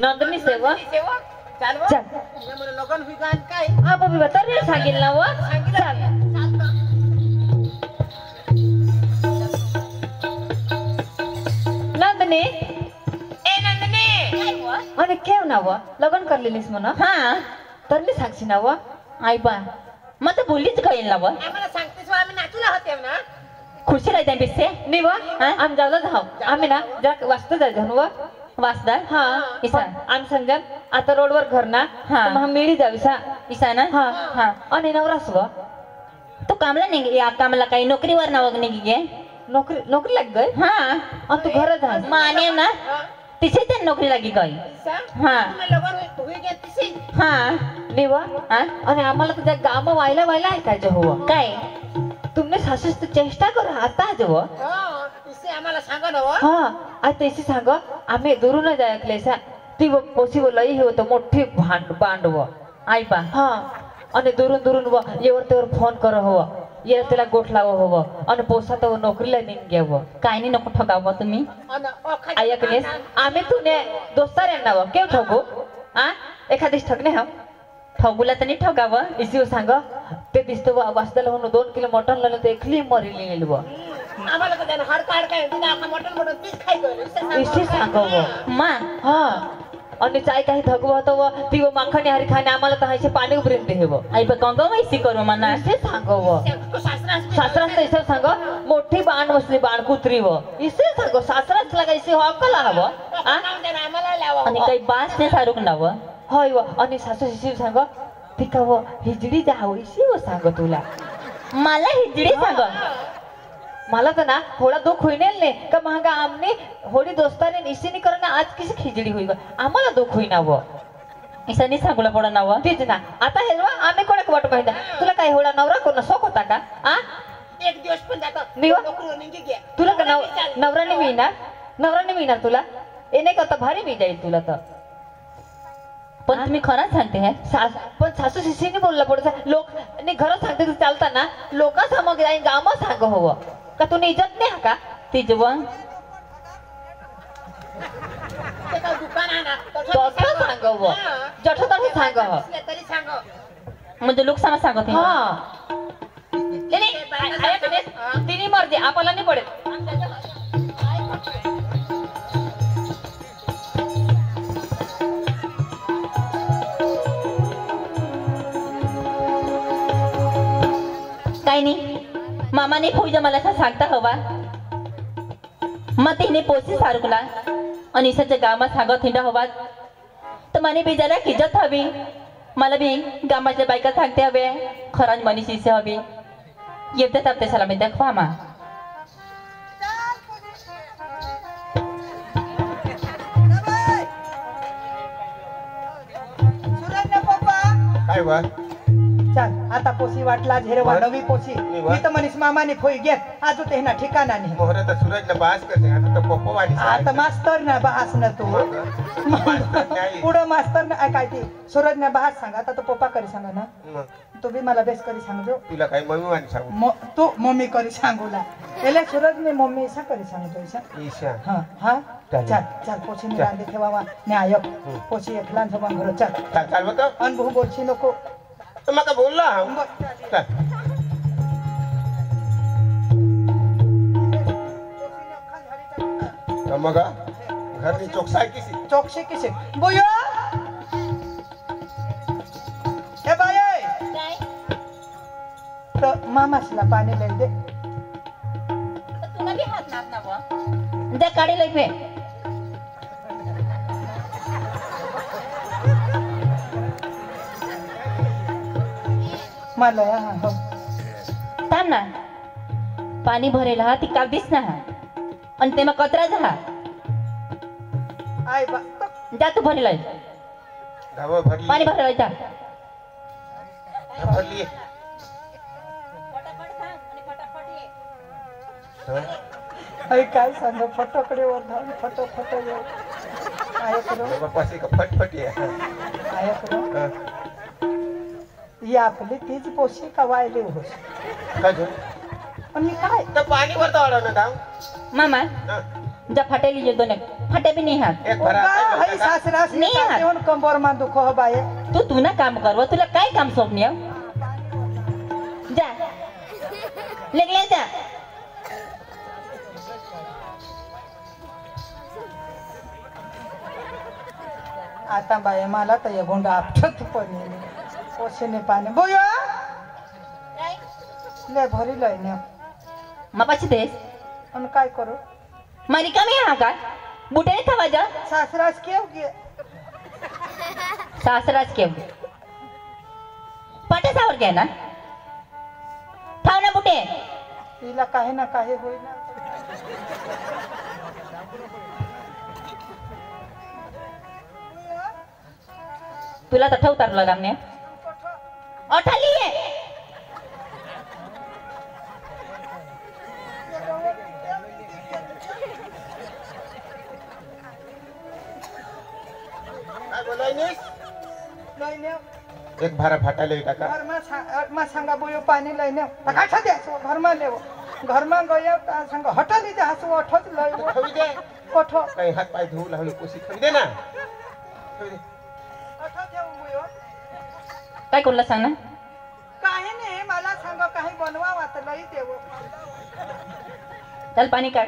नंदनी सेवा चाल चल मला लगन हुई गान काय हा बबी बता रे सांगितलं ना व चल नंदनी ए नंदनी अरे केव ना व लगन करलेलीस म्हणा हा तर मी सांगशी ना व आई बा मग तर बोललीच कळेल ना व आम्हाला सांगतेस आम्ही नाचूला होते ना खुशी राहते बेसे नाही व आम्ही जाऊ धाव आम्ही ना जरा वाजता जायचं व वासदार हा इसा आम्ही समजा आता रोडवर घर ना हा. मग मिळी जावी सा इसा ना हा हा आणि नवरास व तू कामला नाही या कामला काही नोकरीवर ना वगने गे नोकरी लाग गई हा आणि तू घरात जा माने ना तिथे त्या नोकरी लागी गई हा लगन हुई घेतसी हा निवा हा आणि आम्हाला तुझ्या गाम व्हायला ऐकायचं हवं काय तुमने सासूस चेष्टा कर आता जव इसे आम्हाला सांगा ना हा आज तशी सांग आम्ही दुरून जाय ऐकलेसा ती पोसी लई हे होतं मोठी बांडव आई बा हा आणि दुरून व येवर तेवर फोन कर हवं ये त्याला गोठ लावं हवं आणि पोसा तर नोकरीला नेऊन घ्यावं काय नाही नको ठगाव तुम्ही ऐकलेस आम्ही तुने दोस्तार यांना व केव ठगू आ एखादीच ठगणे हा ठगूला तर नाही ठगावं इसी सांग ते दिसतं वाचताला म्हणून 2 किलो मटन लावलं तर एकली मरी लिहिली व आम्हाला तर त्यानं हड काढ काय तिथे आपण मटन तीच खाई गयो इसी सांग व मा हा आणि चाय काही थगव होतं व ती व माखणी हरी खाणे आम्हाला तर हायचे पाणी उभरेन दे व आई बा कंग माहिती करू म्हणा इसे सांग व सासरात इसे सांग मोठी बाण बसली बाण कुत्री व इसे सांग सासराच लागा इसे हॉकला हवं आम्हाला लावा आणि काही बास नाही सारूक नाव होय व आणि सासू शिशी सांग ती का व हिजडी जाव इसे व सांग तुला मला हिजडी सांग मला तर ना थोडा दुःख होईनेल ने का महागा आमने होडी दोस्ताने इसीनी करना आज किसी खिचडी होई आम्हाला दुःख होईना व इसानी सांगूला पडा नाव तीच ना आता हेलवा आम्ही कोणाक वाट पाहिजे तुला काय होडा नवरा कोण सोक होता का आ एक दिवस पण जातो निवा नोकरीवर निघी घ्या तुला का नवराने मिळणार तुला येणे का भारी मी जाईल तुला तर पण तुम्ही खरंच सांगते हे पण सासू शिशीने बोलला पडत लोक घरात सांगते तू चालताना लोक समोर गाम सांग हवं का तू इज्जत नाही हा का ती जीवन दुकान आहे ना तसं सांग हवं जठ तरी सांग तरी सांग म्हणजे लोक समज सांगते हा तिने मर्जी आपल्याला नाही पडेल काय नाही मामाने फौजा मला असं सांगता हवा मग तिने पोसी सारुकला आणि इसाच्या गावात सांगत हिंडा हवा तर मने बिजाला किजत हवी मला बी गावाच्या बायका सांगते हवे खरांज मनीषीचे हवी येते तर ते सलामी दाखवा मा काय वा चल आता पोसी वाटला झेरवा नवी पोसी मी तर मनीस मामाने फोई घेत आजू ते ना ठिकाणा नाही मोहरा तर सूरज न बास करते आता तर पप्पा वाली आता मास्तर ना बहास न तू पुढं मास्तर ना काय ते सूरज ना बहास सांग आता तो पप्पा करी सांगा ना तू बी मला बेस करी सांगजो तुला काय मम्मी वाली सांगू तू मम्मी करी सांगूला एले सूरज मी मम्मी ईसा करी सांगतो ईसा ईशा हां हां चालेल. चल चल पोसी नि रांदे ठेवावा न्यायक पोसी एकलान सोबत घर चल चाल बघ अनुभव बोलशी नको तर मग बोलला चल मग घर की चौकसाई किसी चौकशी किसे बोयो ए बाय तो मामासला पाणी लई दे तुला बी हात नाक ना त्या काढी लई पे मला हो थांब ना पाणी भरेल हा ती कागदीस ना आणि ते मग कचरा जा आय बा जा तू भरेल धावा भरली पाणी भरेल जा भरली आई काय सांग फटकडेवर धावून फटोफट आय करो बापाशी का फटफटी आहे आय करो ही आपली तीच पोशी का वायली होस काय झालं? आणि काय तर पाणी वर वाढव ना धाव मामा जा फाटेली येतो ना फटे भी नहीं हात एक भरा उगा हई सासरास नहीं यार। येऊन कंबर मा दुख हो बाये तू ना काम करव तुला काय काम सोपणी जा लगले जा आता बाये मला तर हे गोंडा आपटत पण ओशेने पाणी बोयो ले भरी लयने मापाशी तेस आणि काय करू मारी कमी हा का बुटे था वाजा सासरास केव गे सासराच केव पटे सावर घ्या ना ठाव ना बुटे तिला काही ना काही होईना तुला तर ठेवतार लगामने अठाली आहे काय बोलायनीस लयने एक भारा फाटाले टाका घरमा सांगा बोयो पाणी लयने काठा द्यायचो घरमा लेवो घरमा गयो ता सांगा हटली जा हसो अठत लय खवी दे कोठो काही हात पाय धुवू लागले कोशी खवी दे ना खवी दे. अठत येऊ बोयो काय कोणला सांग ना काही नाही मला सांगा काही बनवा वात लई देवो चल पाणी काढ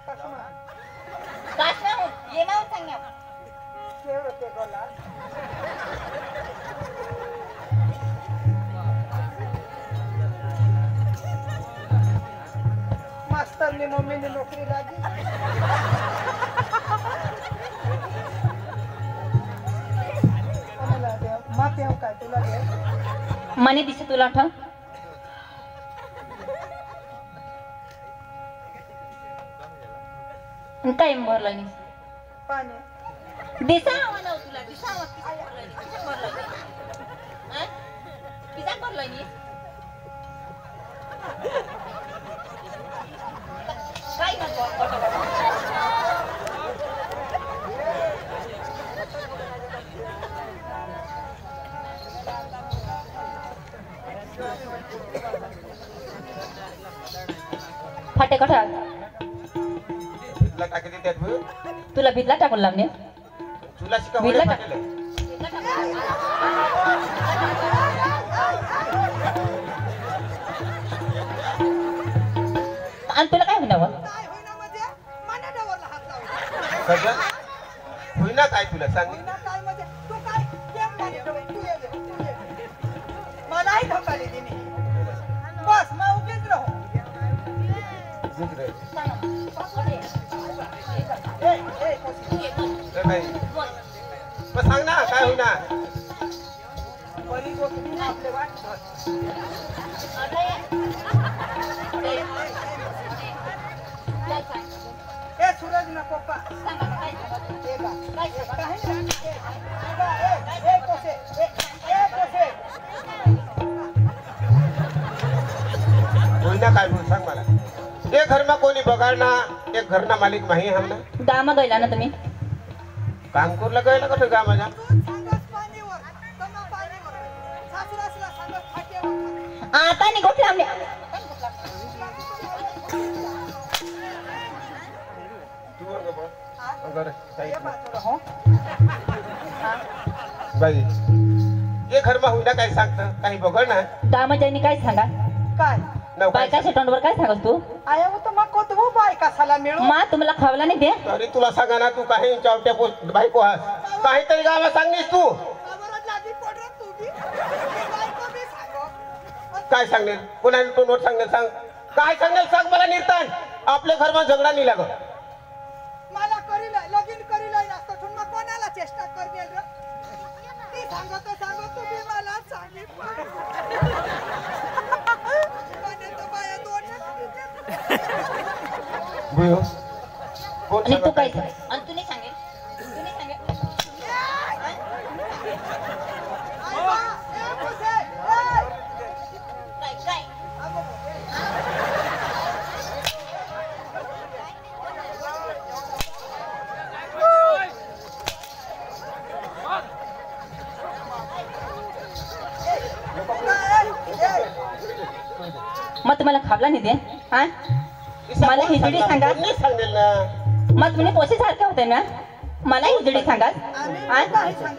कसमा ये ना सांग केव ते गोला मास्तरनी मम्मीने नोकरी लागी कोणाला देव माफी हो काय तुला देव मने दिसे तुला आठव काय भरला नाही पाणी दिसा आवाला तुला दिसा आवा किसा भरला नाही किसा भरला नाही काय फाटे कठा तुला टाकी देतात भाऊ तुला भितला टाकून लावणे तुला शिका बिल्ला होईल टाक. फाटेले आणि तुला काय म्हणावं काय होईना म्हणजे मना डवरला हात लावला सगळं होईना काय तुला सांग होईना काय म्हणजे तू काय केम माने डवळ तू ये मलाही ढकली दिनी बस मग उभीच राहू दुसरे ए कोशी काय मग सांग ना काय होईना बरी गोष्टी आपले वाट ए सूरज ना पप्पा ए बा काही नाही ए कोसे ए कोसे होईना काय बोल सांग मला एक घर में कोणी बगाड़ना एक घर ना मालिक माही हमना दामा गयला ना तुम्ही काम कर लगाय ना कठे काम जा सांगस पाणीवर तमा पाणीवर सासरासला सांगस फाटेवर आता नि गोठला आमने तू वर गो अगर ए साइड बाजूला हो बाई ये घर में होईना काय सांगता काही बगड़ना दामा जाईनी काय सांगा काय बायकाच्या तोंडवर काय सांगस तू आया हो तर मग कोतवू बाय कसाला मिळू मा तुम्हाला खावला नाही दे तरी तुला सांगा ना तू काही चावट्या पोस्ट बायको हास काहीतरी गावा सांगलीस तू आवरत लागी पडर तू बी बायको बी सांगो काय सांगेल कोणाला तोंडवर सांगेल सांग काय सांगेल सांग मला निर्तान आपल्या घर में झगडा नाही लागत मला करील लगीन करील नसतं ठून मग कोणाला चेष्टा करनेल र ती सांगतो तुम्ही मला सांगितलं म्हणे तर बाया दोनच बुयो कोण आणि तू सांगत काय आहे? आणि तू नाही सांगेल तू नाही सांगेल आई बा ए कुसे ए काय काय मग तुम्हाला खावला नाही दे हा इसा मला कोण हिजडी सांगणार? सांगा. कोण नाही सांगेल ना मग तुम्ही पोसे सारखे होते ना मला हिजडी सांगा आणि काय सांग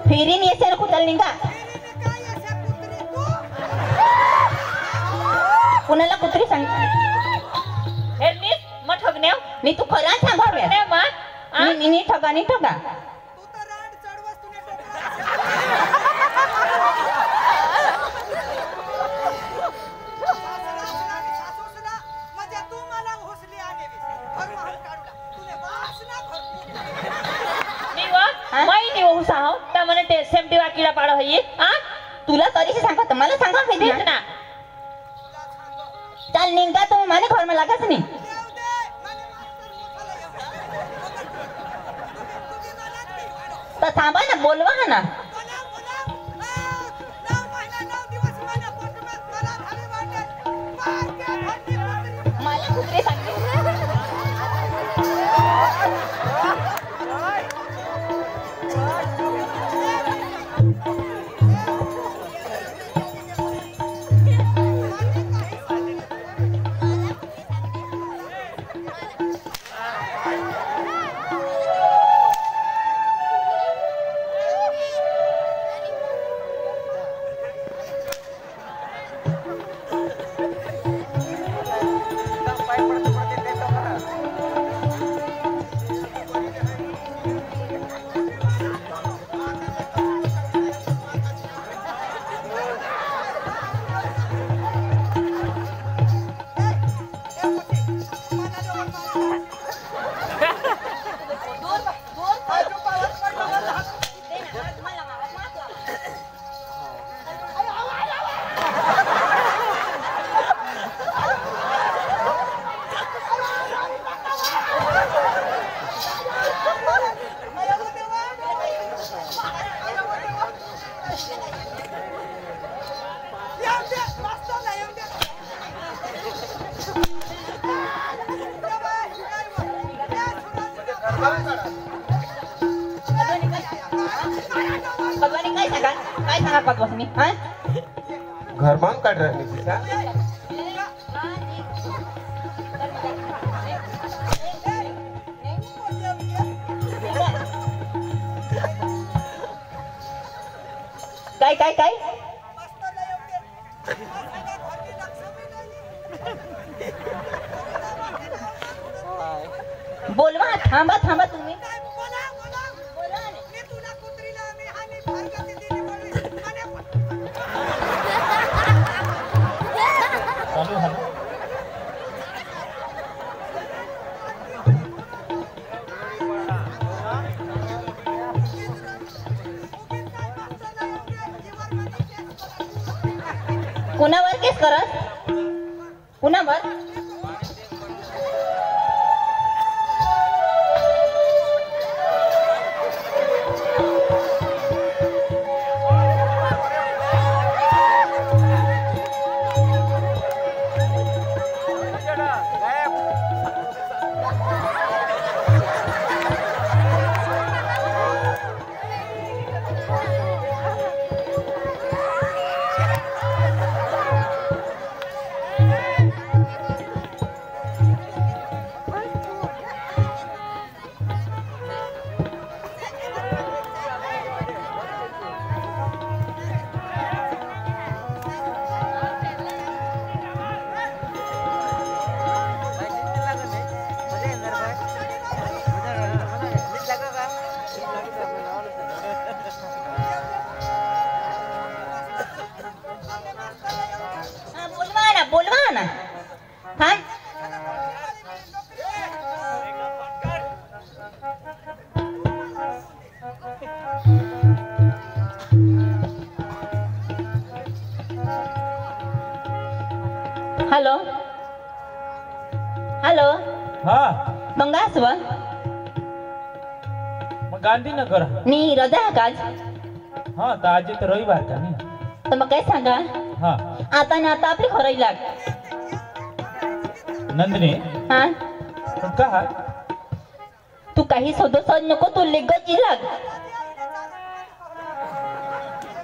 फिरीन येसेल कुठल निघा कुणाला कुत्री सांग हेरनीस मग ठगण्याव मी तू खरा सांगाव्या ठगण्या मा नी ठगा नी ठगा माहिती हो साहो त्या मला ते सेमटी वाकीला पाड होई हा तुला तरीशी सांगत मला सांगा पाहिजे तेच ना चाल निघा तुम्ही माने घर में लागाच नाही तर थांबा ना बोलवा ना मला कुत्रे सांगितले काय सांगा पाच वाजता मी हा घर मान काढ रणनीतीचा काय काय काय बोलवा थांबा थांबा तुम्ही कुणावर केस करत कुणावर बोलवा ना थांब हॅलो हॅलो हा मग असवा मग गांधीनगर नी रजा आहे का आज हा तर आज तर रविवार का नाही तर मग काय सांगा हा आता ना आता आपली खरंही लाग नंदिनी हा पण का तू काही सदोसद नको तू लेगची लाग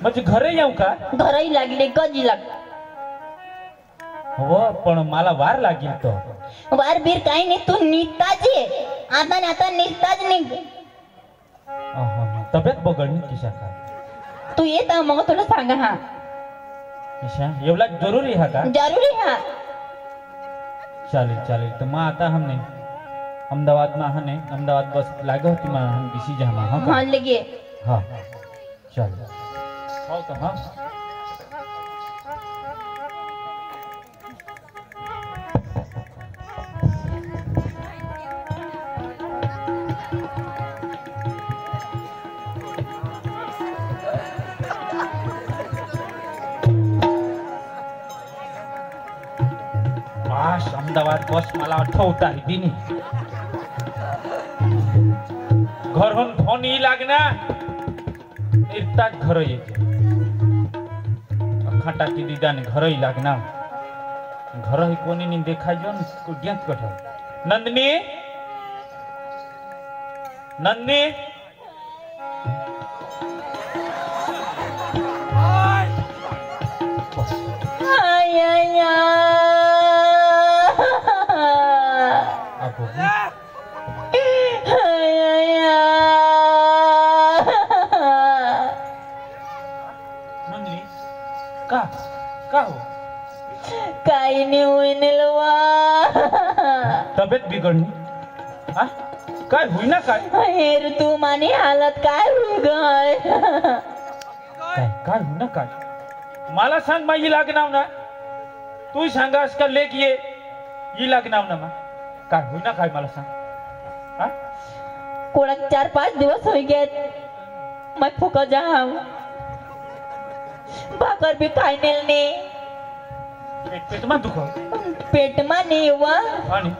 म्हणजे घरे येऊ का घरही लागले गजी लाग हो पण मला वार लागेल तो वार बीर काही नाही तू निघताच ये आता ना आता निघताच निघ तब्येत बघडली किशा का तू येत मग तुला सांगा हा किशा एवढा जरुरी हा का जरूरी हा चालेल चालेल तर मग आता हमने अहमदाबाद में हने अहमदाबाद बस लागे होती मैं हम किसी जहाँ हाँ हाँ लगे हाँ चल हो तो हाँ अहमदाबाद बस मला आठवता दिनी घरून फोन ही लागना इतकाच घर येते खाटा की दीदाने घर ही लागना घर ही कोणी नहीं देखा जो ज्ञात कठ नंदनी नंदनी का हो काही नाही होईनलवा तब्येत बिघडली हा काय होईना काय हेर तू माने हालत काय होई गय काय काय होईना काय मला सांग माझी लागणार ना तू सांगास का लेख ये लागणार ना काय होईना काय मला सांग हा कोणाक 4-5 दिवस होई गेत मैं फुका जाम भाकर भी खाई नेलने पेट में दुखो पेट में नहीं हुआ आणि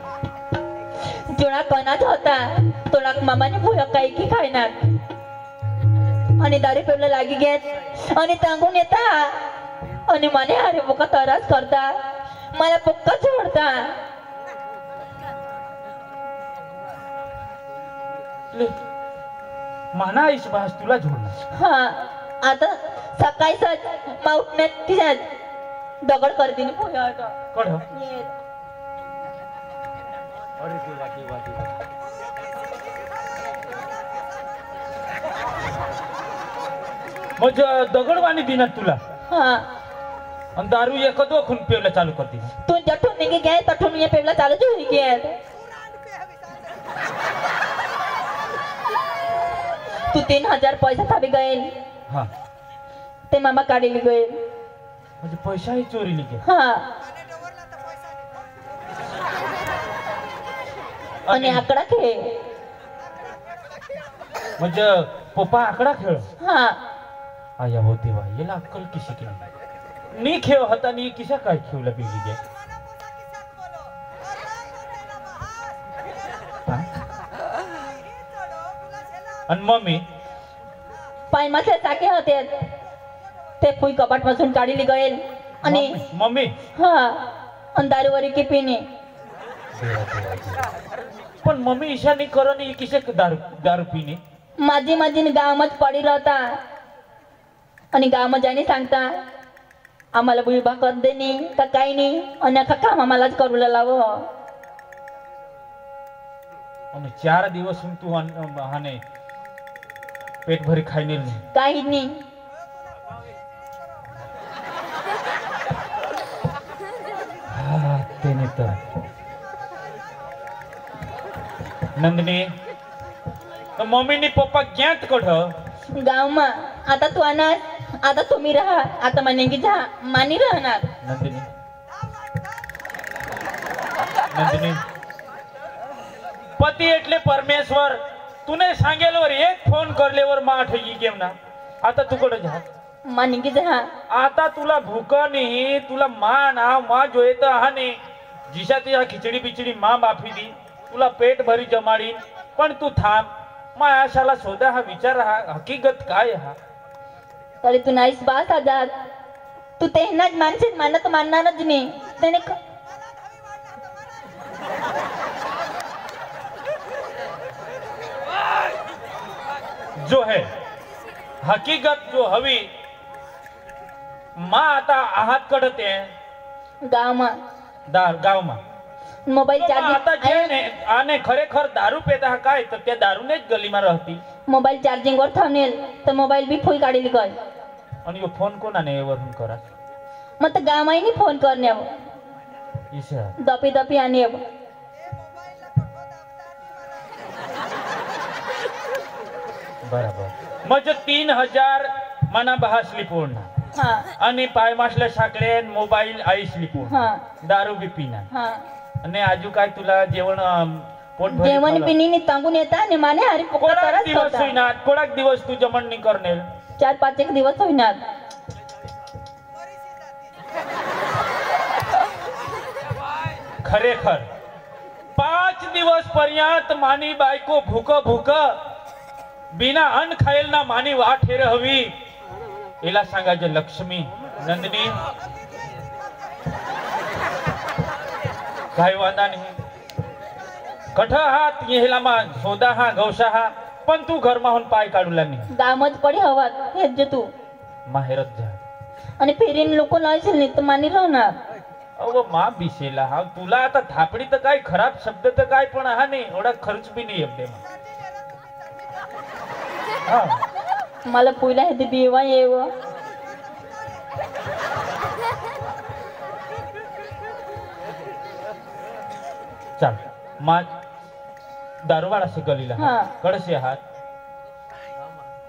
जोडा कणाच होता तोला मामाने भुया काही की खायनार आणि दारू पेवला लागी गेत आणि तांगून येता आणि माने अरे बोका तरास करता मला पक्का सोडता ले माना इस बास तुला झोडणार हा आता सकाळी सच मा उठण्यात तिच्यात दगड करते ना भुया आता कळ येत. अरे देवा देवा देवा मग दगडवाणी दिनात तुला हा आणि दारू एकच खून पेवला चालू करते तू जठून निघे गे तठून ये पेवला चालू होई गे तू 3000 पैसा थाबी गए हा ते मामा काढली गए म्हणजे पैसाही चोरीली गे हा आणि आकडा खेळ म्हणजे पप्पा आकडा खेळ हा आया हो देवा याला अक्कल किशी की नी खेळ होता नी किशा काय खेळला बिगली गे आणि मम्मी पायमाचे चाके होते ते फुई कपाट पासून काढली गए आणि मम्मी हा अंधारवरी की पिणे पण मम्मी ईशानी करो नी किसे दारू दारू पिणे माझी माझी गावमच पडी राहता आणि गाव जाणी सांगता आम्हाला बुईबा कर देनी का काही नाही आणि अख्खा काम आम्हालाच करू लाव आणि 4 दिवस तू हाने पेट भरी खाई नाही काही नाही हा तेने तर नंदिनी तर मम्मीनी पप्पा ज्ञात कठ गावमा आता तू अनार आता तुम्ही राहा आता म्हणे की जा मानी राहणार नंदिनी नंदिनी पती एटले परमेश्वर तूने सांगेलवर एक फोन करलेवर माठ ही गेम ना आता तू कडे जा मानिंगी जहा आता तुला भूक नाही तुला मा ना मा जोये तर हा नाही जिशा तिच्या खिचडी बिचडी मा बाफी दी तुला पेट भरी जमाडी पण तू थांब मा आशाला शोधा हा विचार हा हकीकत काय हा तरी तू नाहीस बास आजाद तू तेहनाच मानशील मानत मानणारच नाही त्याने जो है हकीकत जो हवी मा आता आहात कडते गाव मा मोबाईल आता जे चार्जिंग ने आने खरेखर दारू पेता हा काय तर त्या दारूनेच गलीમાં रहती मोबाईल चार्जिंग वर थांबेल तर मोबाईल बी फुल काढील काय आणि यो फोन कोणाने वरून करा मग तर गामाईनी फोन करण्याव ईशा दपी दपी आणि बरोबर म्हणजे 3000 मना बहासली पूर्ण हा आणि पाय मासल्या साकडे मोबाईल आईसली पूर्ण हा दारू बी पिना हा आणि आजू काय तुला जेवण पोट भरून जेवण खाल्लं? पिणी तांगून येता आणि माने हरी कोणाक दिवस होईना कोणाक दिवस तू जमण नाही करणे 4-5 एक दिवस होईनात खरेखर 5 दिवस पर्यंत मानी बायको भूक बिना अन्न खायला ना मानी वाट हेर हवी हिला सांगायचे लक्ष्मी नंदिनी काय वादा नाही कठ हात हिला मा सोदा हा गौशा हा पण तू घर माहून पाय काढूला नाही गामच पडी हवात हेच जे तू माहेरच जा आणि फेरीन लोक लायशील नाही तर मानी राहणार अहो मा बिसेला हा तुला आता थापडी तर काय खराब शब्द तर काय पण हा नाही एवढा खर्च बी नाही येते हा मला पुईला हे बिवा येव चल मा दारूवाडा से गलीला हा. कडसे आहात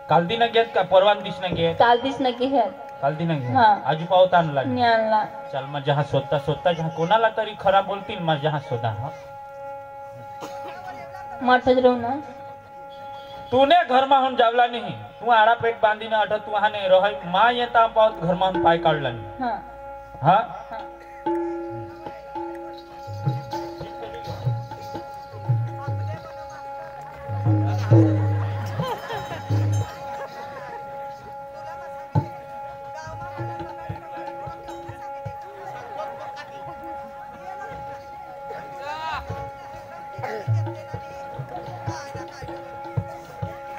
काल दिन घेत का परवान दिस न घेत काल दिस नक्की हे काल दिन घेत हा. आजू पावता आणला ज्ञानला चल मग जहा स्वतः जहा कोणाला तरी खराब बोलतील मग जहा शोधा हा मठच राहू ना तूने घर माहून जावला नाही तू आडा पेट बांधीने अठ तू हा नाही रह मा येता पावत घर माहून पाय काढला नाही हा हा हा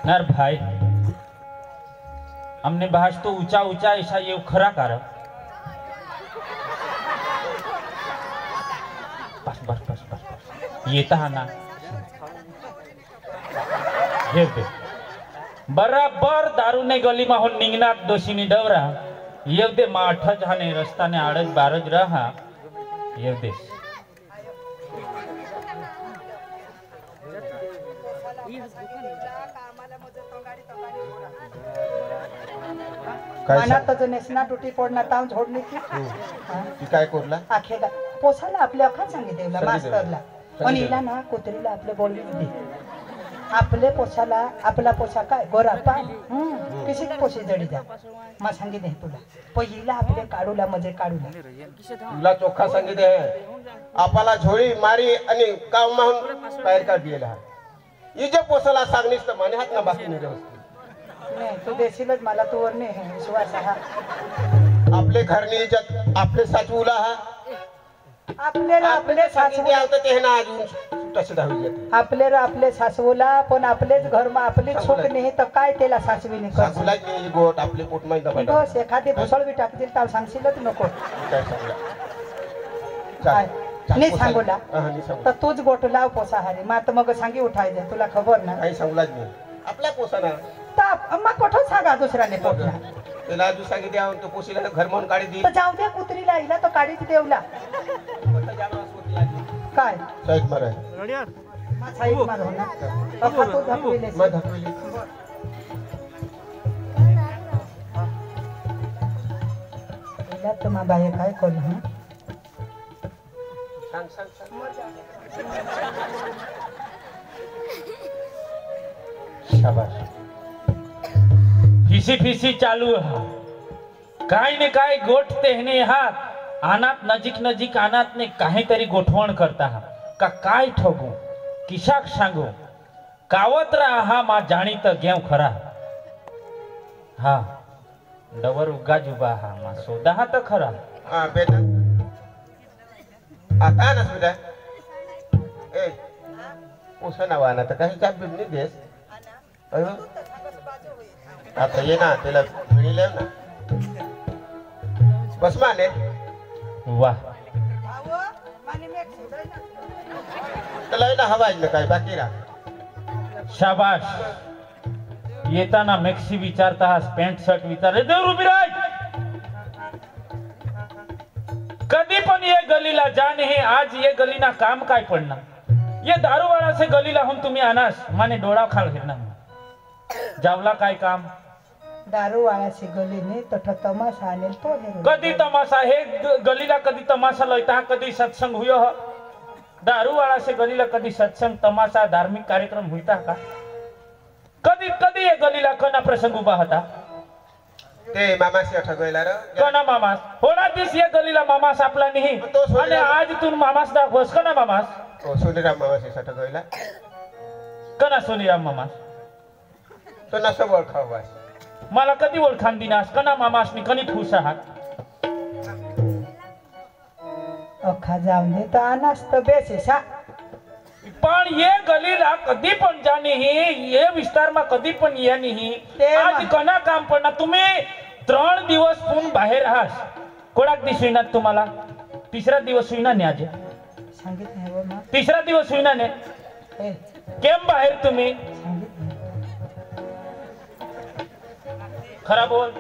नर भाई हमने बहस तो ऊंचा ऊंचा ऐसा ये खरा कार बस बस बस बस बस ये तहा ना हे दे बराबर दारू ने गली में हो निंगनाथ दोषी नि डवरा ये दे माठ जाने रस्ता ने आड़ज बारज रहा ये दे मनात नेसना तुटी पडना ताव झोडली की ती काय करला आखेला पोसाला आपल्या अखा सांगितलं मास्तरला सांगितलं. पण हिला ना कुत्रीला आपले बोलली दे आपले पोसाला आपला पोसा काय गोरा पाय किसी पोशी जडी जा मा सांगितले तुला पहिला आपले काढूला म्हणजे काढूला तुला चोखा सांगितले आपला झोळी मारी आणि काम माहून बाहेर काढलेला हिजे पोसाला सांगणीस तर माने हात ना बाकी नाही रहत. नाही तू देशीलच मला तू वर नाही विश्वास हा आपले घरनी इज्जत आपले साचवूला हा आपले सांगितले आवतं ते ना अजून तसे धावी जाते आपले सासवला पण आपलेच घर मा आपलीच सुख नाही तर काय त्याला सासवी नाही कर सासूलाच नाही गोट आपले पोट माहिती दबायला बस एखादी भुसळ बी टाकतील त्याला सांगशीलच नको काय सांगला काय नाही सांगूला नाही सांगू तर तूच गोट लाव पोसा हारी मात मग सांगी उठायचे तुला खबर ना काही सांगलाच नाही आपला पोसाना तर मग कुठं सांगा दुसऱ्याने पोटला त्याला अजून सांगितले आहोत तो पोशीला घर म्हणून काढी दी तर जाऊ द्या कुत्रीला हिला तो काढीच देवला काय साईड माराय साईड मार हो ना अख्खा तू धकविले मग धकविली हिला तर मा बाई काय करू हं? सांग सांग सांग शाबाश फिसी फिसी चालू है काय ने काय गोठते ने हात अनात नजीक नजीक अनात ने काहीतरी गोठवण करता हा का काय ठगू किशाक सांगू कावतरा हा मा जाणीत घेव खरा हा डवर उगा जुबा हा मा सोदा हा तर खरा हा बेटा आता ना सुद्धा ए पोसा ना वाना तर काही चाप बिबनी देस अयो आता ये ना त्याला मिळले ना बस माने वाह त्याला ना हवाय ना काय बाकी राहा शाबाश येताना मॅक्सी विचारता हा पॅन्ट शर्ट विचार उभी राह कधी पण ये गलीला जाने हे आज ये गलीना काम काय पडणार ये दारूवाळा से गलीला हम तुम्ही आनास माने डोळा खाल घेणार जावला काय काम दारू वाळाची गलीने तठ तमाशा आणेल तो हेरू. कधी तमाशा हे गलीला कधी तमाशा लयता कधी सत्संग हुयो ह दारूवाळा से गलीला कधी सत्संग तमाशा धार्मिक कार्यक्रम हुईता का कधी कधी ये गलीला कना प्रसंग उभा होता ते मामाशी ठगवला र कना मामास होणा दिस ये गलीला मामास आपला नाही तो सोडला. आणि आज तू मामास दाखवस कना मामास ओ सोनीराम मामाशी ठगवला कना सोनीराम मामास तो नसं ओळखाव बस मला कधी ओळखान दिनास कना मामासनी कनी खुश आहात अख्खा जाऊन दे तर अनास तर बेसेसा पण ये गलीला कधी पण जाणे ही ये विस्तारमा कधी पण या नाही ते आज मा- कना काम पडणार तुम्ही 3 दिवस पून बाहेर आहात कोणाक दिस होईना तुम्हाला तिसरा दिवस होईना ने आज सांगितलं नाही बा मा. तिसरा दिवस होईना ने ए, केम बाहेर तुम्ही सांगितलं नाही. खरा बोल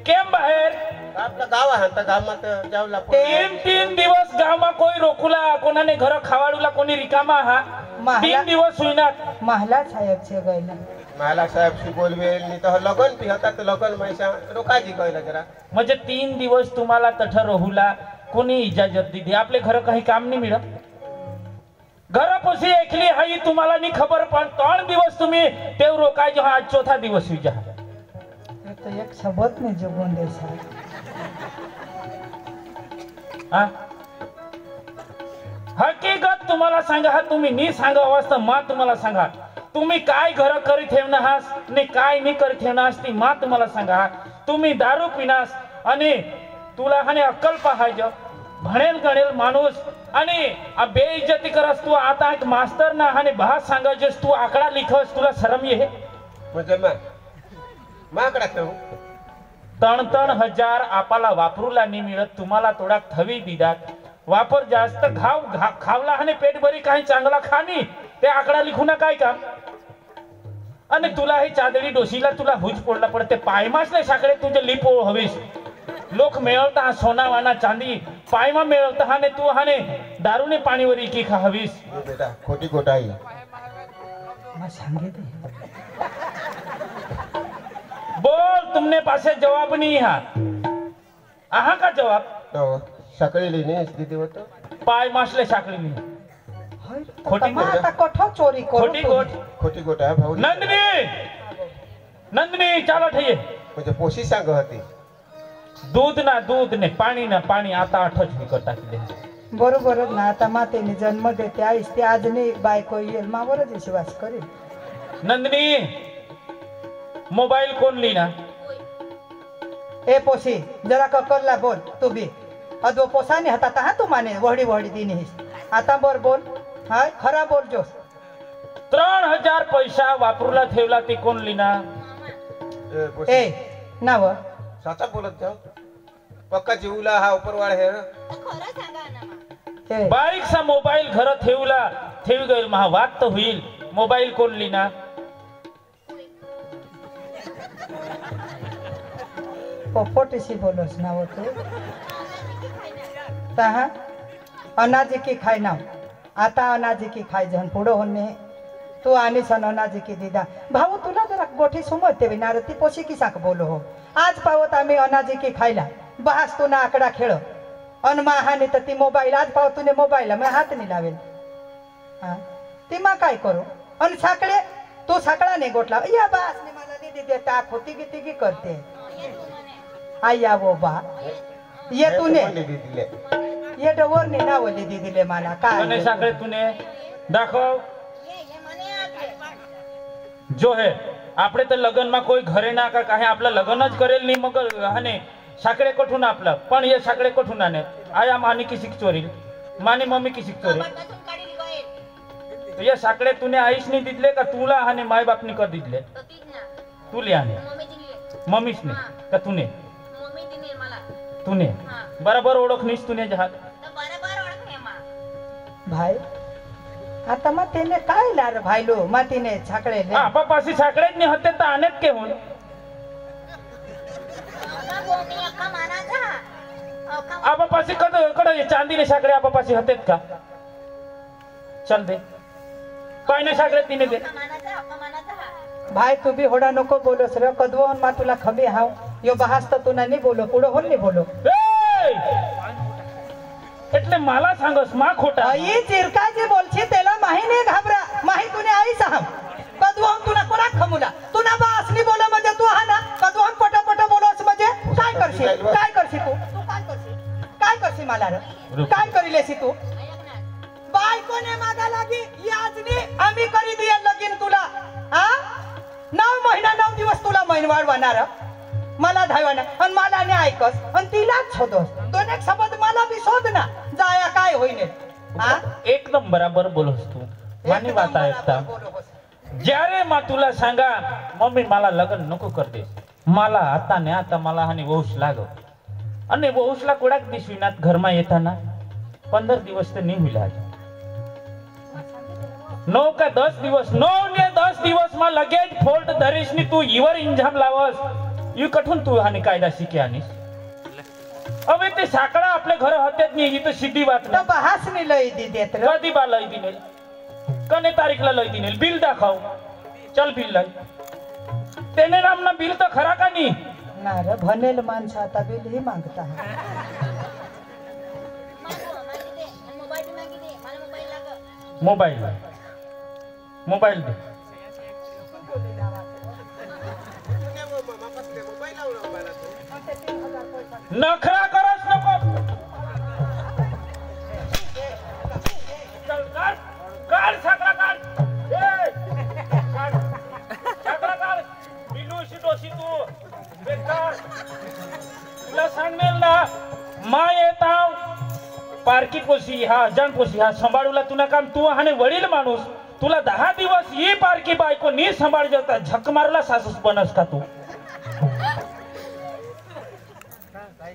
केम बाहेर आपलं गाव आहे तर गावात जावला 3 दिवस गावमा कोई रोकुला कोणाने घर खावाडूला कोणी रिकामा हा महाला- 3 दिवस होईना महला साहेबचे गयला मला साहेब शी बोलवेल नाही तर लगन पी होता तर लगन मैसा रोकाजी गयला जरा म्हणजे 3 दिवस तुम्हाला तठ राहूला कोणी इजाजत दिली आपले घर काही काम नाही मिळत घरापाशी ऐकली हाई तुम्हाला नाही खबर पण 3 दिवस तुम्ही तेव रोकायचो हा आज 4था दिवस हुई जहा तो एक सबत नाही जगून दे साहेब. हा हकीकत तुम्हाला सांगा हा तुम्ही नी सांगा अवस्था मा तुम्हाला सांगा तुम्ही काय घर करीत ठेवणार आहास ने काय नाही करीत ठेवणार ती मा तुम्हाला सांगा तुम्ही दारू पिनास आणि तुला हाने अक्कल पाहायचं भनेल गणेल माणूस आणि बेइज्जती करस तू आता एक मास्तर ना हाने भास सांगायचेस तू आकडा लिखस तुला शरम ये म्हणजे माकडा ठेवू 3,000 आपला वापरूला नाही मिळत तुम्हाला थोडा थवी दिदात वापर जास्त खावला आणि पेट भरी काही चांगला खाणी ते आकडा लिखू ना काय काम आणि तुला हे चादडी डोशीला तुला हुज पडला पडते पायमाच नाही साकडे तुझे लिप हवीस लोक मिळवता हा सोना वाना चांदी पायमा मिळवता हाने तू हाने दारूने पाणीवर इकी खा हवीस बेटा खोटी गोटाई मग सांगितलं बोल तुमने पासे जवाब नहीं हा आहा का जवाब हो सकाळी लिहिणे स्थिती होत पाय मासले साखळी नाही होय, खोटी तमा गोष्ट. आता कठो चोरी करू खोटी गोट खोटी गोटा भाऊ नंदिनी नंदिनी चालो ठेये म्हणजे पोशी सांग होती दूध ने पाणी आता आठच विकत टाकले बरोबरच ना आता मातेने जन्म देते आईस ते आज नाही बायको येईल मावरच विश्वास करेल. नंदिनी मोबाईल कोण लिहिना ए पोसी जरा ककरला बोल तू बी अदो पोसाने होता तहा तू माने वहडी वहडी दिनी आता बर बोल हाय खरा बोल जोस 3,000 पैसा वापरूला ठेवला ते कोण लिहिना ए नाव साचा बोलत जाऊ पक्का जीवला हा उपरवाळ हे ए बाईकचा मोबाईल घर ठेवी गईल महा वाद तर होईल मोबाईल कोण लिहिना पोपोटीशी बोलोस नाव तू तहा अनाजी की खाय नाव आता अनाजी की खाय जन पुढं होणे तू आणि सन अनाजी की दिदा भाऊ तुला जरा गोठी सुमते विनार ती पोशी की साक बोलो हो आज पावत आम्ही अनाजी की खायला बहास तू ना आकडा खेळ अन माहाने तर ती मोबाईल आज पाव तुने मोबाईल मग हात नाही लावेल हा ती मा काय करू अन साकडे तू साकडा नाही गोठला या बास मला निधी देता खोती गिती की करते आई आवो बा ये तूने कोणी दिले ये डवर ने ना वली दिले मला कने काय साखळे तुने दाखव जो है આપણે તો લગનમાં કોઈ ઘરે ના કાંઈ આપલા લગન જ કરેલ નહીં મગર અને સાકડે કોઠું આપલા પણ એ સાકડે કોઠું ના ને આયા માની की शिक चोरी मानी मम्मी की शिक चोरी ये साकड़े तूने आईश नहीं दिदले का तुला हाने माय बाप ने कर दिदले तू ले आने मम्मीस ने का तूने तूने बराबर ओळख नाहीस तूने जहात भाई आता मग त्याने काय लार भाईलो मातीने छाकडे आपा पासी साकड़े नहीं हते तो आनेत के होन आपा पासी कद कड ये चांदी ने साकड़े आपा पासी हतेत का चल दे काय ने साकड़े तिने दे भाई तू बी होडा नको बोलोस रे कदवून मा तुला खबी हाव यो बहास तर तुला नाही बोलो पुढे होन नाही बोलो એટલે માલા सांगस मा खोटा आई चिरका जे बोलछे त्याला माही नाही घाबरा माही तुने आई साहब कदवून तुला कोणा खमुला तुला बास नाही बोलो म्हणजे तू हा ना कदवून पटापट बोलोस म्हणजे काय करशील तू काय करशील मला रे काय करीलेसी तू बायकोने मागा लागी याजनी आम्ही करी दिया लगीन तुला हा 9 महिना 9 दिवस तुला महिनवाड वाणार मला धायवाना आणि मला नाही ऐकस आणि तिलाच शोधस दोन एक शब्द मला बी शोध ना जाया काय होईने हा एकदम बराबर बोलोस तू मानी વાત ऐकता જ્યારે માં तुला सांगा मम्मी मला लग्न नको कर दे मला आता ने आता मला हाने वहुश लागो અને વહુશલા કોડાક દિશવિનાથ ઘરમાં येताना 15 દિવસ તો નહીં મિલા 9 का 10 દિવસ 9 ને 10 દિવસ માં लगेज ફોલ્ટ ધરીશ ની તું ઈવર ઇન્જામ લાવસ यू कठून तू हाने कायदा शिके आनीस હવે તે સાકડા આપણે ઘરે હતે જ નહીં ઈ તો સીધી વાત तर ને बहास नाही लई दी देत रे કદી બા લઈ દીને કને તારીખલા લઈ દીને બિલ દાખવ चल बिल लई तेने नामना बिल तो खरा का नहीं ना रे भनेल माणसं आता बिल ही मागता है मोबाइल मोबाइल दे नखरा करस नको चल काढ काढ सगळा काढ काढ सगळा काढ बिलूशी दोशी तू बेकार तुला सांगेल ना मा येताव पारकी पोशी हा अजान पोशी हा सांभाळूला तुला काम तू हाने वडील माणूस तुला 10 दिवस ही पारकी बायको नी सांभाळ जाता झक मारला सासूस बनस का तू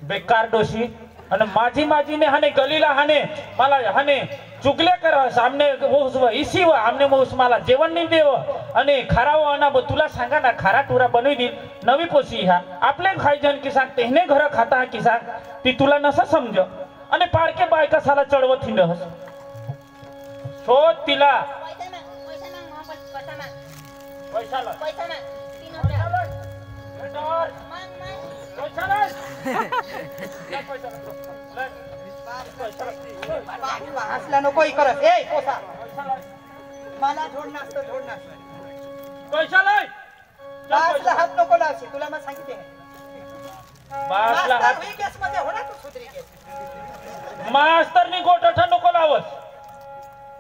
बेकार दोषी અને माझी ने हाने गलीला हाने मला हाने चुगले कर सामने वो इसी व आमने मोस मला जेवण नहीं देव आणि खराव अना तुला सांगा ना खरा टुरा बनवी दी नवी पोसी हा आपले खाई जन की सांग तेने घर खाता की सांग ती तुला नसा समज आणि पारके बायका साला चढवत हिंडस शोध तिला पैसा ला हसला नको करत ए पोसा मला जोडणार तर जोडणार पैसा लय बासला हात नको लावशी तुला मग सांगितले बासला हात ही केस मध्ये होणार तू सुधरी केस मास्तरनी गोठा नको लावस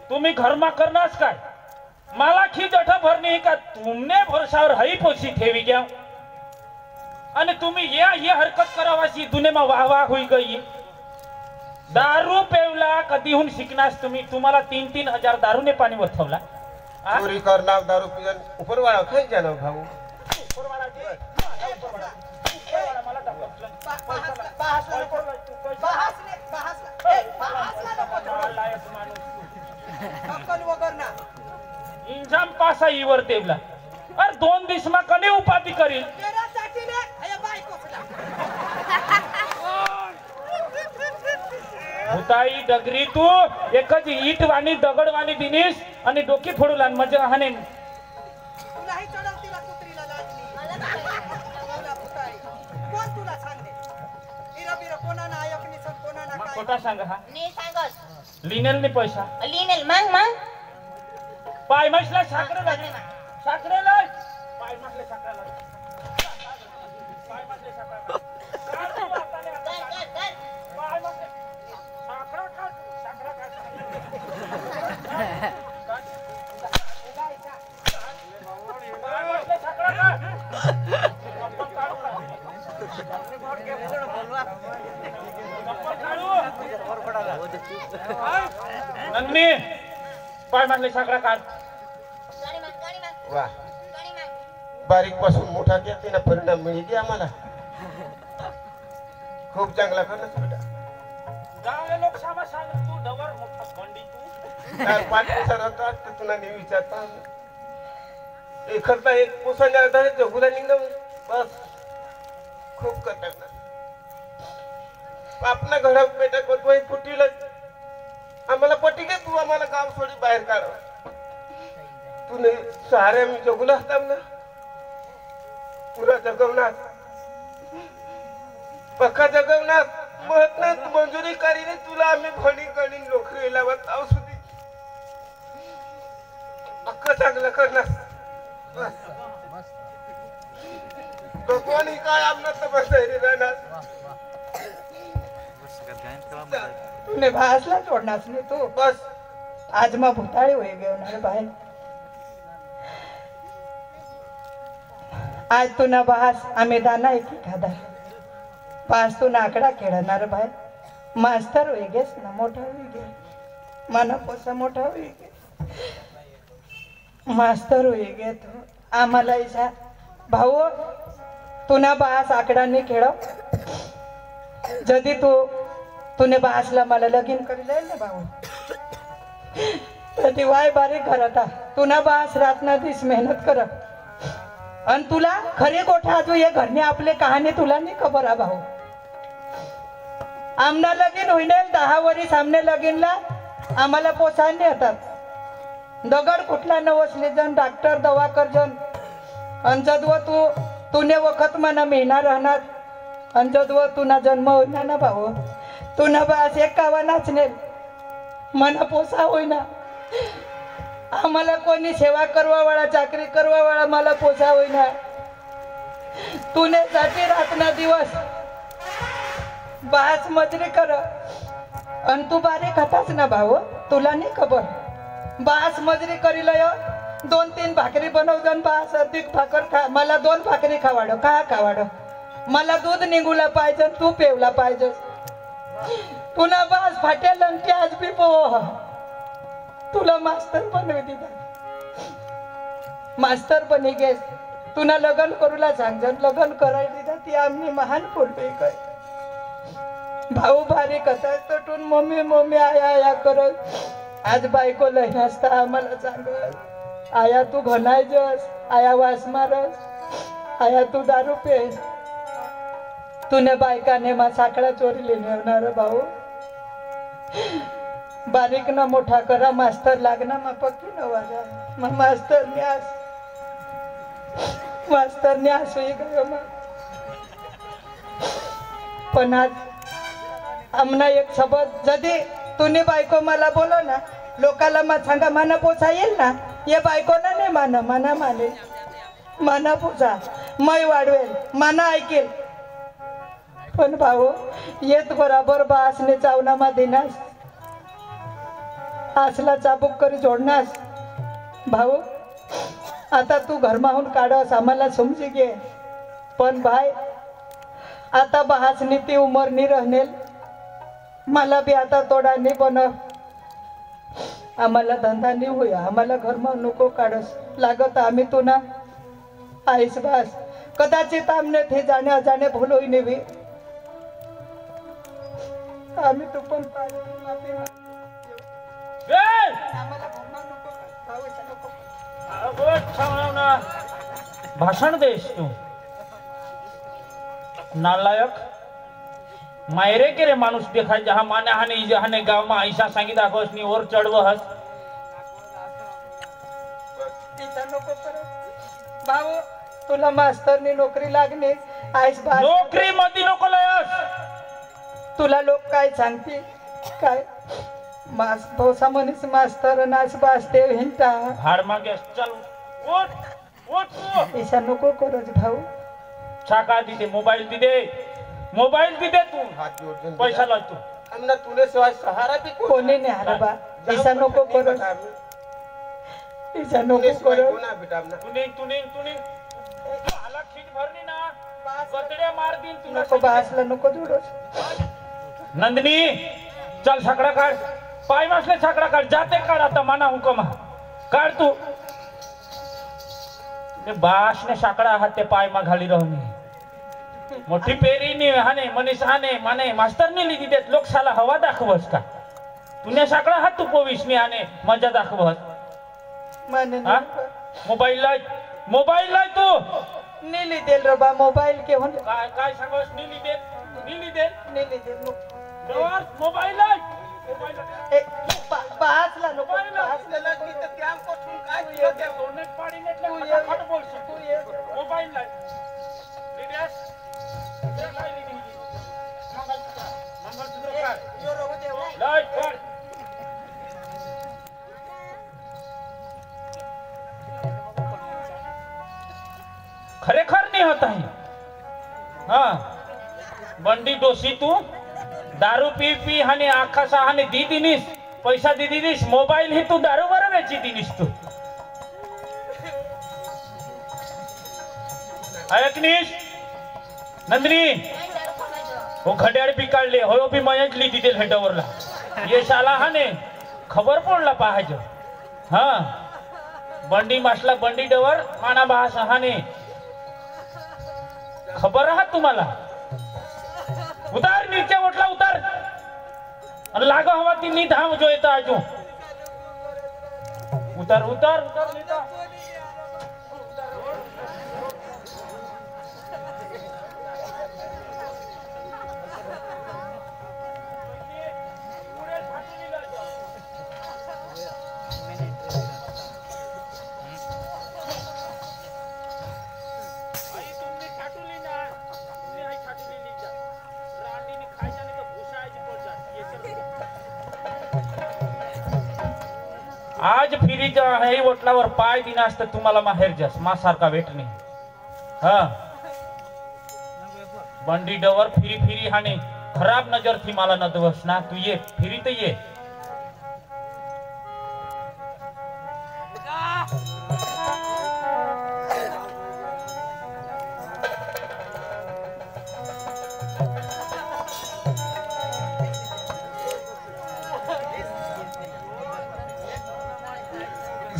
तुम्ही घरमा करनास काय मला खी जठा भरणी का तुमने भरोसावर हई पोसी ठेवी घ्या અને तुम्ही ये हरकत करावासी दुनियाમાં वाह वाह होई गई दारू पेवला कधीहून शिकनास तुम्ही तुम्हाला 3-3 हजार दारूने पाणी वथवला चोरी करनाव दारू पिजन उपरवाळा खाई जानो भाऊ इंजाम पासा इवर तेवला अरे 2 दिवस मा कने उपाधी करील भूताई डगरी तू एकच ईट वाणी दगड वाणी दिनीस आणि डोकी फोडूला म्हणजे हाने तुलाही चढवतीला कुत्रीला लागली मला भूताई कोण तुला सांगते इरा बिरा कोणा ना आयकनी सर कोणा ना काय खोटा सांग हा ने सांगस लिनेल ने पैसा लिनेल मांग मांग पाय मसला साखरे लागले साखरे लाय पाय मसले साखरे लाय पाय मसले साखरे नंदिनी काय म्हणले सगळा काढ वा बारीक पासून मोठा केला परिणाम मिळते आम्हाला खूप चांगला करणार बेटा गावले लोक सामा सांग तू डवर मोठा बंडी तू काय पाच दिवसानंतर तर तुला नाही विचारता एखादा एक पोसांच्या आधारे जगुला निघणं बस खूप करतात आपल्या घरात बेटा कोणत्याही कुटीला आम्हाला पटी घे तू आम्हाला गाव सोडी बाहेर काढ तू नाही सहारे मी जगुला असतात ना पुरा जगवणार पक्का जगवणार महत्व मंजुरी करीने तुला आम्ही भणी गणी नोकरी लावत आहो सुधी अख्खं चांगलं करणार भगवान काय आमना तपस्या राहणार तुने भासला सोडणार नाही तू बस आज मग भुताळी होई घेणार बाहेर आज तू ना बहास आम्ही दाना एक खादा पाच तू ना आकडा खेळणार बाहेर मास्तर होई गेस ना मोठा होई गे मना पोसा मोठा होई गे मास्तर होई गे तू आम्हाला इसा भाऊ तू ना बहास आकडा नाही खेळ जदी तूने बहासला मला लगीन करी जाईल ना भाऊ तर ती वाय बारीक घरात तू ना बहास रात ना दिस मेहनत कर आणि तुला खरे गोठा अजून हे घरने आपले कहाणी तुला नाही खबर आहे भाऊ आमना लगीन होईल 10 वर्ष सामने लगीनला आम्हाला पोसायला येतात दगड कुठला नवसले जण डॉक्टर दवाकर जण अंजदव तुने वखत मना मेहना राहणार अंजदव तुना जन्म होईना ना भाऊ तुना बस एक कावा नाचनेल मना पोसा होईना आम्हाला कोणी सेवा करवा वाला चाकरी करवा वाला मला पोसा होईना तुने जाती रातना दिवस बास मजरी कर अन तू बारीक खातास ना भाऊ तुला नाही खबर बास मजरी करी लय 2-3 भाकरी बनवजन बास अधिक भाकर खा मला 2 भाकरी खावाड का खावाड मला दूध निघूला पाहिजे तू पेवला पाहिजे तुला बास फाटेल की आज बी पोह तुला मास्तर बनवी दिला मास्तर बनी गेस तुला लग्न करूला सांग लग्न करायला दिला ती आम्ही महान फोडवे काय भाऊ भारी कसा तटून मम्मी मम्मी आया करत आज बायको लय नसता आम्हाला सांगत आया तू घनायजस आया वास मारस आया तू दारू पे तुने बायकाने मा साखळा चोरीले नेवणार भाऊ बारीक ना मोठा करा मास्तर लागना मा पक्की न वाजा मग मास्तर न्यास होई गयो मग पण आज आमना एक शब्द जदी तुने बायको मला बोलो ना लोकाला मग सांगा माना पोसा येईल ना ये बायको ना नाही मना माने माना पोसा मै वाढवेल माना ऐकेल पण भाऊ येत बराबर बासने चावना मा दिनास आसला चाबूक करी जोडनास भाऊ आता तू घरमाहून काढस आम्हाला समजी घे पण भाई आता बहासनी ती उमर नि रहनेल मला बी आता तोडा नि बनव आम्हाला धंदा नि होया आम्हाला घरमा नको काढस लागत आम्ही तू ना आईस बास कदाचित आमने थे जाणे अजाणे भूल होई नेवी आम्ही तू पण माफी आम्हाला घरमा नको भाऊच्या नको भाषण देश तू नालायक मायरे के रे माणूस देखाय जहा माने हाने जहाने गाव मा ऐसा सांगी दाखवस नी और चढवहस तिचा नको परत भाऊ तुला मास्तरनी नोकरी लागणे आईस बास नोकरी मध्ये नको लयस तुला लोक काय सांगतील काय मास भोसा मनीस मास्तर नास बासते हिंटा हाड मागे चल उठ उठ तू ऐसा नको करोज भाऊ छाका दे मोबाईल दे तू हात जोडून पैसा लाव तू आमना तुले शिवाय सहारा भी कोणी नाही हरबा ऐसा नको करोज ऐसा नको करो ना बेटा आमना तू आला खीट भरनी ना बतड्या मार दिन तुला नको बासला नको जोडोस नंदिनी चल सकडा काढ पाय मासले छाकडा काढ जाते काढ आता माना हुकम हा काढ तू ते बासने साकडा हात ते पाय मा घाली राहून मोठी पेरी नी हाने मनीष हाने माने मास्तर नी लिधी देत लोक साला हवा दाखवस का तुने साकडा हात तू पोवीस नी हाने मजा दाखवस माने हा मोबाईल लाय तू नीली देल रे बा मोबाईल के होन काय काय सांगोस नीली दे नीली देल डोर मोबाईल लाय ए पाचला नको मोबाईल आपल्याला की तर त्या कोठून काय केलं ते सोने पाडी नेटले तू फटाफट बोल तू ये मोबाईल लाय लिडियास इकडे काय लिडी मंगलसूत्र काढ यो रहो देव लाय काढ खरेखर नहीं होता है हाँ बंडी डोसी तू दारू पी पी हाने आखा सा हाने दी दिनीस पैसा दी दिनीस मोबाईल ही तू दारू बरं वेची दिनीस तू ऐकनीस नंदिनी वो घड्याळ बी काढले हो बी मयच ली दिदेल हेडवरला ये शाला हाने खबर पडला पाहायचं हा बंडी मासला बंडी डवर माना भास हाने खबर राहत तुम्हाला उतार नीचे उठला उतार आणि लागा हवा ती नी धाम जो येता आजू उतार उतार उतार नीता आज फिरी जो आहे वटलावर पाय दिना असतं तुम्हाला माहेर जास मा सारखा वेट नाही हा बंडी डवर फिरी फिरी हाने खराब नजर थी मला न दवस ना तू ये फिरी तो ये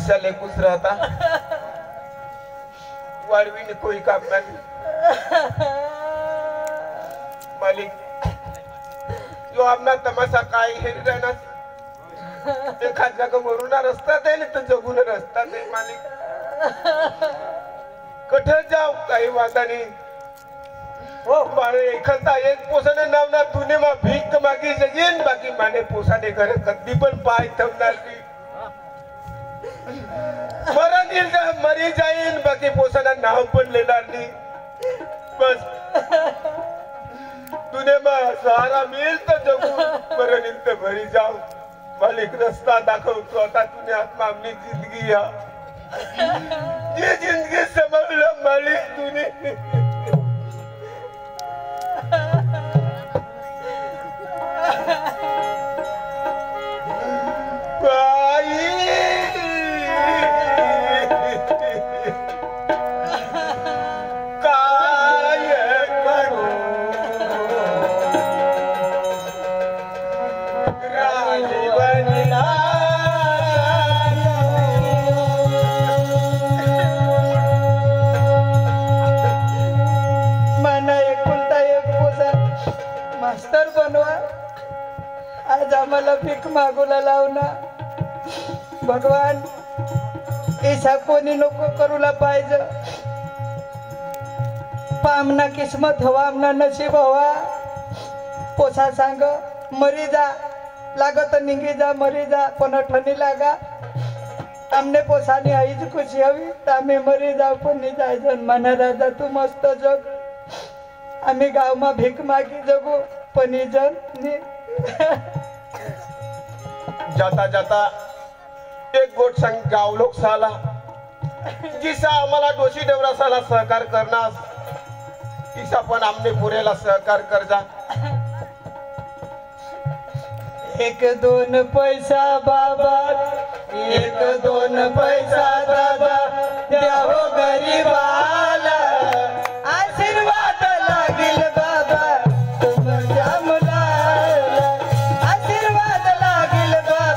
साले कुछ रहता वारवी ने कोई काम नहीं मालिक जो आपला तमाशा काय हे रहना एका जगवरून रस्ता दे नाही तर जगून रस्ता दे मालिक कठे जाऊ काही वादानी हो मारे एखादा एक पोसाने नाव ना तुने मा भीक मागी जगीन बाकी माने पोसाने घर कधी पण पाय ठेवणार की मरी जाईन बाकी पोसाना नाव पण लेणार नाही बस तुने सहारा मिळेल तर जगू मरण येईल तर घरी जाऊ मालिक रस्ता दाखवतो आता तुने आत्मा आपली जिंदगी या ये जिंदगी समजलं मालिक तुने मास्तर बनवा आज आम्हाला भीक मागूला लावना भगवान ऐसा कोणी नको करूला पाहिजे पामना किस्मत हवा आमना नशीब हवा पोसा सांग मरी जा लागत निघी जा मरी जा पण ठणी लागा आमने पोसानी आईच खुशी हवी तर आम्ही मरी जाऊ पण नाही जायचं म्हणा राजा तू मस्त जग आम्ही गावमा भीक मागी जगू पण जग जाता जाता एक गोट संग गाव लोक साला जिसा आम्हाला डोशी डेवरा साला सहकार करणार तिसा पण आमने पुरेला सहकार करजा एक दोन पैसा बाबा एक दोन पैसा दादा द्यावो गरीबाला आशीर्वाद लागेल बाबा तुमच्या मुलाला आशीर्वाद लागेल बाबा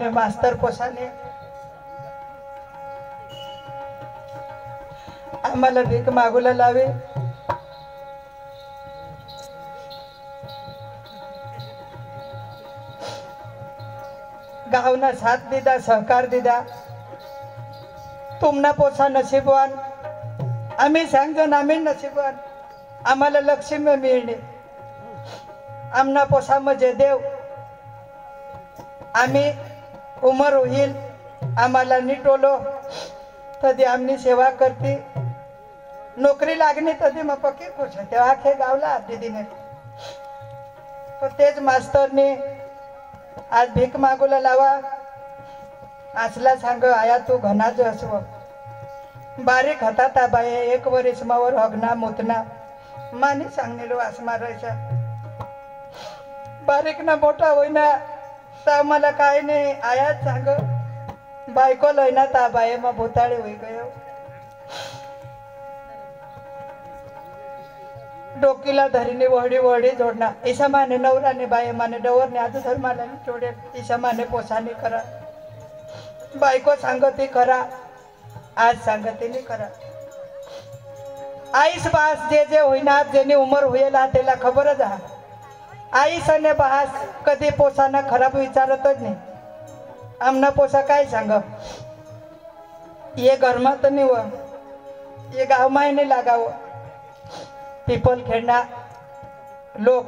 आम्ही मास्तर पोसाने आम्हाला भीक मागूला लावे. गावना साथ दिदा सहकार दिदा तुमना पोसा नशीबवान आम्ही सांगजन आम्ही नशीबवान आम्हाला लक्ष्मी मिळणे आमना पोसा मजे देव आम्ही उमर होईल आम्हाला नीटोलो तधी आमनी सेवा करती नोकरी लागणे तधी मग पक्की खुश होते आखे गावला आधी दिने तो तेच मास्तरने आज भीक मागूला लावा असला सांग आया तू घनाज असव बारीक होता ता बाय एक वरीस मावर हगना मुतना मानी सांगलेलो आस मारायचा बारीक ना मोठा होईना तर मला काय नाही आयाच सांग बायको लयना ता बाय मग भूताळे होई गयो डोकीला धरीने वहडी वहडी जोडना ईसा माने नवराने बाय माने डवरने आजू धर्माला जोडेल ईसा माने पोसाने करा बायको सांगते करा आज सांगते नाही करा आईस बास जे जे होईना जेने उमर होईल त्याला खबरच हा आईस आणि बास कधी पोसाना खराब विचारतच नाही आमना पोसा काय सांग ये घरमात नाही व ये गाव माय नाही लागाव पीपल खेळणा लोक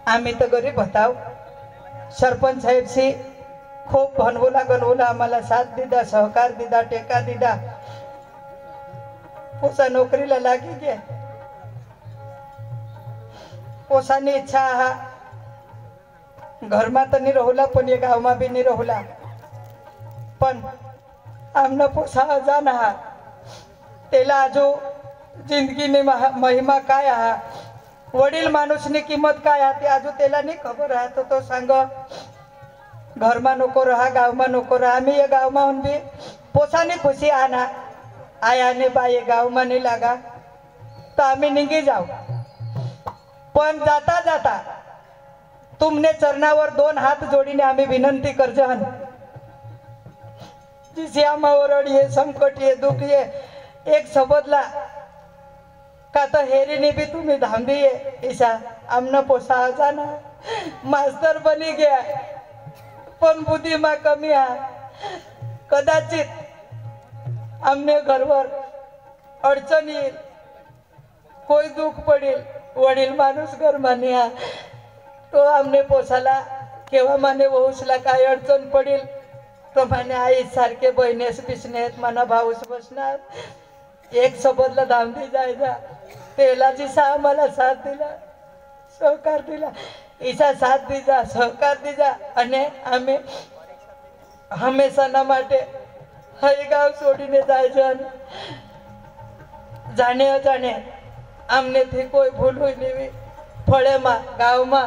आम्ही तर गरीब होताव सरपंच साहेबशी खूप बनवला आम्हाला साथ दिदा सहकार दिदा टेका दिदा पोसा नोकरीला लागी गे पोसानी इच्छा हा घरमा तर नाही राहुला पण ये गावमा बी नाही राहुला पण आमना पोसा जाना हा त्याला आजो जिंदगीने महिमा काय हा वडील माणूसनी किंमत काय हा ते आजो त्याला नाही खबर हा तो सांग घरमा नको रहा गावमा नको रहा आम्ही ये गावमा हून बी पोसाने खुशी आना आयाने बाये गावमा नाही लागा तर आम्ही निघी जाऊ पण जाता जाता तुमने चरणावर 2 हात जोडीने आम्ही विनंती करजन जिसे आम्हावर ये संकट ये दुख ये एक सबदला का तो हेरीने भी तुम्ही धांबी ये ईशा आमना पोसा जाना मास्तर बनी गया पण बुद्धी मा कमी हा कदाचित आमने घरवर अडचण येईल कोई दुःख पडेल वडील माणूस घर माने हा तो आमने पोसाला केव्हा माने वहुसला काय अडचण पडेल तो माने आई सारखे बहिणेस बिसनेत मना भाऊस बसणार एक सबदला धामदी जायचा तेला जिसा आम्हाला साथ दिला सहकार दिला ईसा साथ दीजा सहकार दीजा અને અમે હંમેશાના માટે હઈ ગાવ છોડીને જાય છે જાણે અજાણે આમનેથી કોઈ ભૂલ હોય નહીં ફળેમાં ગાવમાં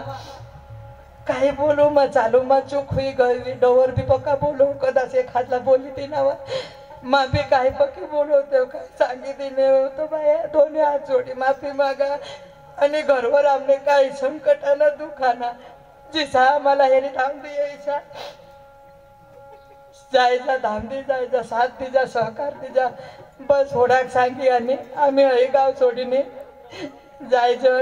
काही बोलू मग चालू मग चूक हुई गई डोवर भी पक्का बोलू कदाच एक हातला बोली ती नावा माँ भी काही पक्की बोलवते काय सांगितली नाही तो बाया दोन्ही हात जोडी माफी मागा आणि घरवर आमने काही संकटाना दुखाना जिसा आम्हाला हेरी थांबदी यायचा जायचा धामदी जायचा साथ दिजा सहकार दिजा बस होडाक सांगी आणि आम्ही हई गाव सोडीने जायचं